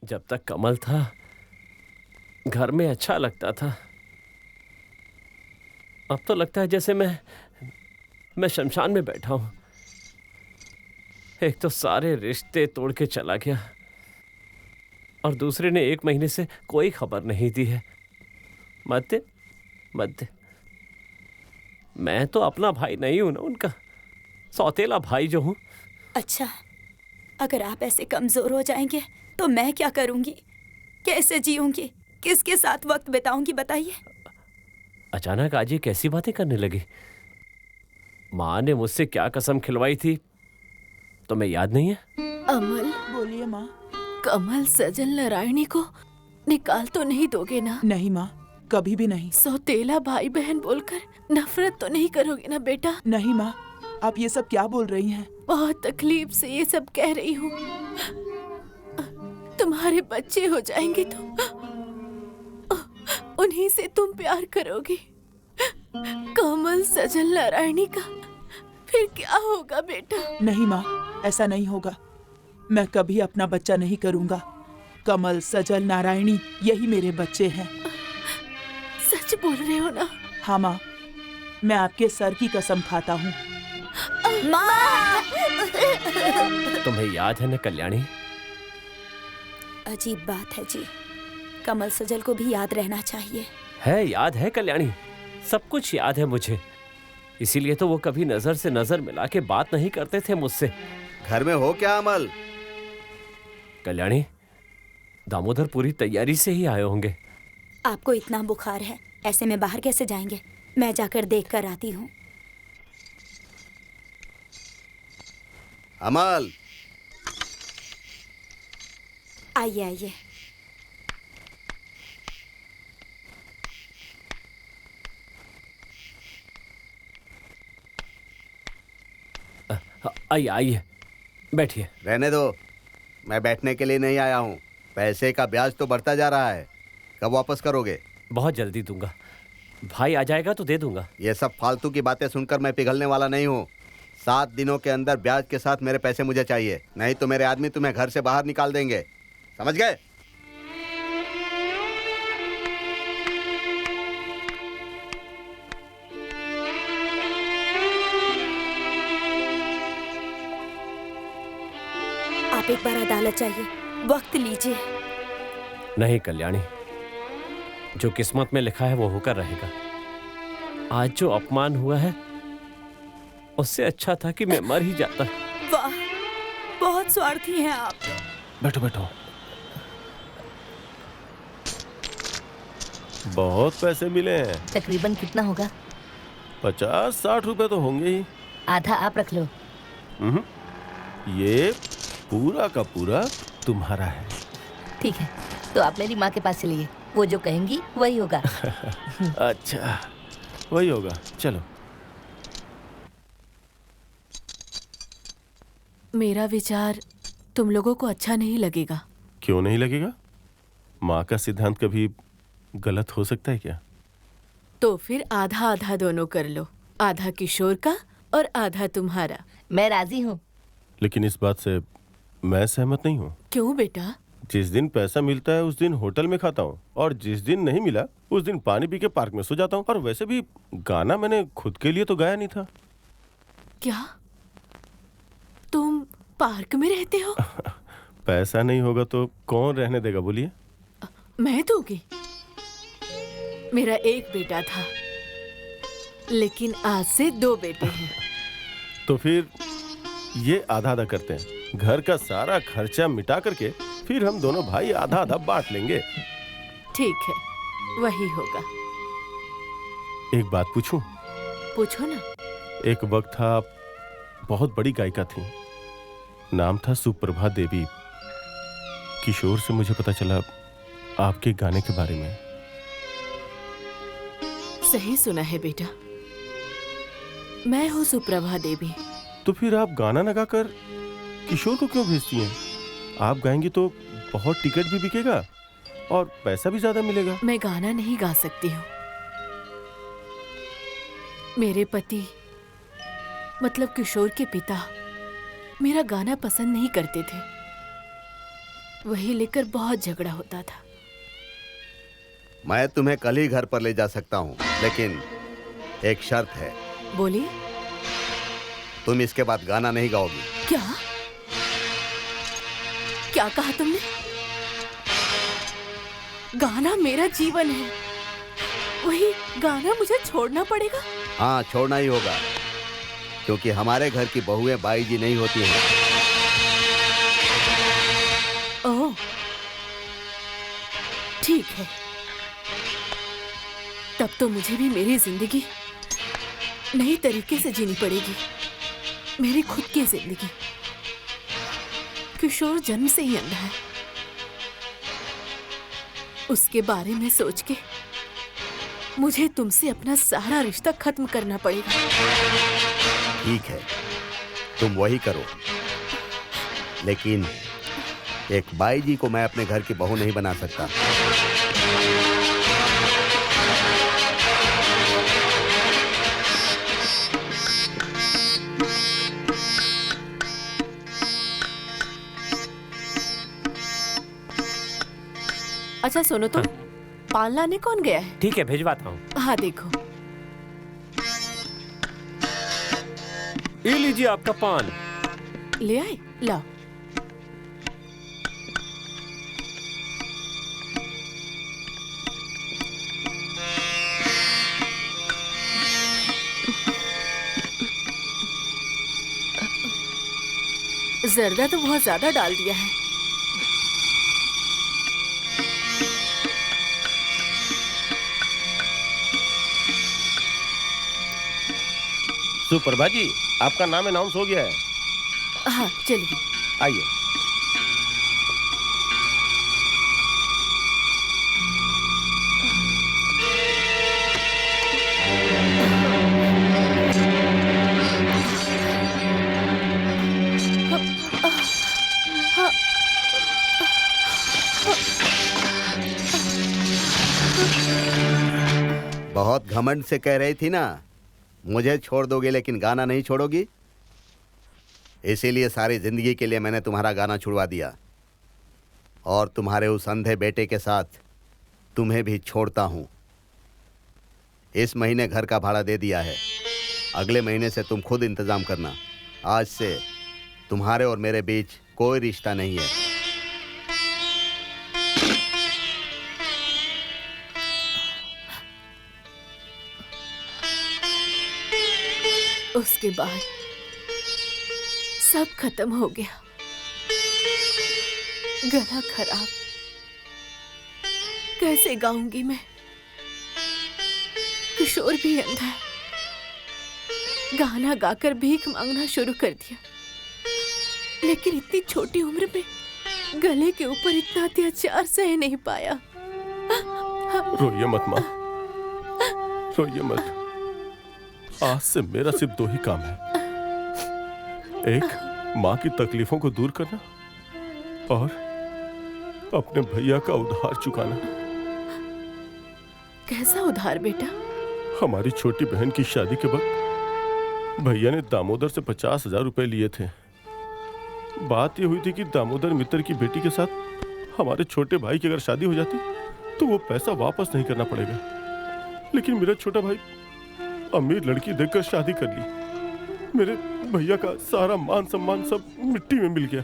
जब तक कमल था घर में अच्छा लगता था। अब तो लगता है जैसे मैं शमशान में बैठा हूं। एक तो सारे रिश्ते तोड़ के चला गया और दूसरे ने 1 महीने से कोई खबर नहीं दी है। मत दे, मत दे। मैं तो अपना भाई नहीं हूं ना उनका, सौतेला भाई जो हूं। अच्छा, अगर आप ऐसे कमजोर हो जाएंगे तो मैं क्या करूंगी? कैसे जीऊंगी? किसके साथ वक्त बिताऊंगी बताइए। अचानक आज ये कैसी बातें करने लगी? माँ ने मुझसे क्या कसम खिलवाई थी तुम्हें याद नहीं है? अमल, बोलिए माँ। कमल सजल नारायणी को निकाल तो नहीं दोगे ना? नहीं माँ, कभी भी नहीं। सौतेला भाई बहन बोलकर नफरत तो नहीं करोगे ना बेटा? नहीं माँ, आप ये सब क्या बोल रही हैं? बहुत तकलीफ से ये सब कह रही हूँ। तुम्हारे बच्चे हो जाएंगे तो उन्हीं से तुम प्यार करोगे। कमल सजल नारायणी का फिर क्या होगा बेटा? नहीं माँ, ऐसा नहीं होगा। मैं कभी अपना बच्चा नहीं करूँगा। कमल, सजल, नारायणी यही मेरे बच्चे हैं। सच बोल रहे हो ना? हाँ माँ, मैं आपके सर की कसम खाता हूँ। माँ! तुम्हें याद है ना कल्याणी? अजीब बात है जी, कमल सजल को भी याद रहना चाहिए। है, याद है कल्याणी, सब कुछ याद है मुझे। इसीलिए तो वो कभी नजर से नजर मिला के बात नहीं करते थे मुझसे। घर में हो क्या अमल? कल्याणी, दामोदर पूरी तैयारी से ही आए होंगे। आपको इतना बुखार है, ऐसे में बाहर कैसे जाएंगे? मैं जाकर देख कर आती हूँ। अमल, आइए आइए। आइए आइए, बैठिए। रहने दो, मैं बैठने के लिए नहीं आया हूँ। पैसे का ब्याज तो बढ़ता जा रहा है, कब वापस करोगे? बहुत जल्दी दूंगा। भाई आ जाएगा तो दे दूंगा। ये सब फालतू की बातें सुनकर मैं पिघलने वाला नहीं हूँ। 7 दिनों के अंदर ब्याज के साथ मेरे पैसे मुझे चाहिए, नहीं तो मेरे आदमी तुम्हें घर से बाहर निकाल देंगे, समझ गए? आप एक बार अदालत जाइए, वक्त लीजिए। नहीं कल्याणी, जो किस्मत में लिखा है वो होकर रहेगा। आज जो अपमान हुआ है उससे अच्छा था कि मैं मर ही जाता। वाह, बहुत स्वार्थी हैं आप। बैठो बैठो। बहुत पैसे मिले हैं। तकरीबन कितना होगा? 50-60 रुपए तो होंगे ही। आधा आप रख लो। ये पूरा का पूरा तुम्हारा है। ठीक है, तो आप मेरी माँ के पास चलिए, वो जो कहेंगी वही होगा। अच्छा, वही होगा, चलो। मेरा विचार तुम लोगों को अच्छा नहीं लगेगा। क्यों नहीं लगेगा? माँ का सिद्धांत कभी गलत हो सकता है क्या? तो फिर आधा आधा दोनों कर लो, आधा किशोर का और आधा तुम्हारा। मैं राजी हूँ। लेकिन इस बात से मैं सहमत नहीं हूँ। क्यों बेटा? जिस दिन पैसा मिलता है उस दिन होटल में खाता हूँ, और जिस दिन नहीं मिला उस दिन पानी पी के पार्क में सो जाता हूँ। और वैसे भी गाना मैंने खुद के लिए तो गाया नहीं था। क्या तुम पार्क में रहते हो? पैसा नहीं होगा तो कौन रहने देगा, बोलिए? मैं दूंगी। मेरा एक बेटा था, लेकिन आज से 2 बेटे हैं। तो फिर ये आधा आधा करते हैं, घर का सारा खर्चा मिटा करके फिर हम दोनों भाई आधा आधा बांट लेंगे। ठीक है, वही होगा। एक बात पूछूं? पूछो ना। एक वक्त था, बहुत बड़ी गायिका थी, नाम था सुप्रभा देवी। किशोर से मुझे पता चला आपके गाने के बारे में। सही सुना है बेटा, मैं हूँ सुप्रभा देवी। तो फिर आप गाना न गाकर किशोर को क्यों भेजती हैं? आप गाएंगी तो बहुत टिकट भी बिकेगा और पैसा भी ज्यादा मिलेगा। मैं गाना नहीं गा सकती हूँ। मेरे पति मतलब किशोर के पिता मेरा गाना पसंद नहीं करते थे। वही लेकर बहुत झगड़ा होता था। मैं तुम्हें कल ही घर पर ले जा सकता हूँ, लेकिन एक शर्त है। बोलिए। तुम इसके बाद गाना नहीं गाओगी। क्या क्या कहा तुमने? गाना मेरा जीवन है, वही गाना मुझे छोड़ना पड़ेगा? हाँ, छोड़ना ही होगा, क्योंकि हमारे घर की बहुएं बाई जी नहीं होती हैं। ओह, ठीक है। तब तो मुझे भी मेरी जिंदगी नई तरीके से जीनी पड़ेगी, मेरी खुद की जिंदगी। किशोर जन्म से ही अंधा है, उसके बारे में सोच के मुझे तुमसे अपना सारा रिश्ता खत्म करना पड़ेगा। ठीक है, तुम वही करो, लेकिन एक बाई जी को मैं अपने घर की बहू नहीं बना सकता। अच्छा सुनो तो, पान लाने कौन गया है? ठीक है, भिजवाता हूँ। हाँ देखो। ये लीजिए आपका पान। ले आए, लाओ। जर्दा तो बहुत ज्यादा डाल दिया है। सुप्रभा जी, आपका नाम अनाउंस हो गया है। हाँ चलिए। आइए। बहुत घमंड से कह रही थी ना, मुझे छोड़ दोगे लेकिन गाना नहीं छोड़ोगी। इसीलिए सारी जिंदगी के लिए मैंने तुम्हारा गाना छुड़वा दिया, और तुम्हारे उस अंधे बेटे के साथ तुम्हें भी छोड़ता हूं। इस महीने घर का भाड़ा दे दिया है, अगले महीने से तुम खुद इंतजाम करना। आज से तुम्हारे और मेरे बीच कोई रिश्ता नहीं है। उसके बाद सब खत्म हो गया। गला खराब, कैसे गाऊंगी मैं? किशोर भी अंधा है, गाना गाकर भीख मांगना शुरू कर दिया। लेकिन इतनी छोटी उम्र में गले के ऊपर इतना अत्याचार सह नहीं पाया। रोइए मत माँ, रोइए मत। आज से मेरा सिर्फ दो ही काम है, एक माँ की तकलीफों को दूर करना और अपने भैया का उधार चुकाना। कैसा उधार बेटा? हमारी छोटी बहन की शादी के वक्त भैया ने दामोदर से 50,000 रुपए लिए थे। बात यह हुई थी कि दामोदर मित्र की बेटी के साथ हमारे छोटे भाई की अगर शादी हो जाती तो वो पैसा वापस नहीं करना पड़ेगा। लेकिन मेरा छोटा भाई अमीर लड़की देखकर शादी कर ली। मेरे भैया का सारा मान सम्मान सब मिट्टी में मिल गया।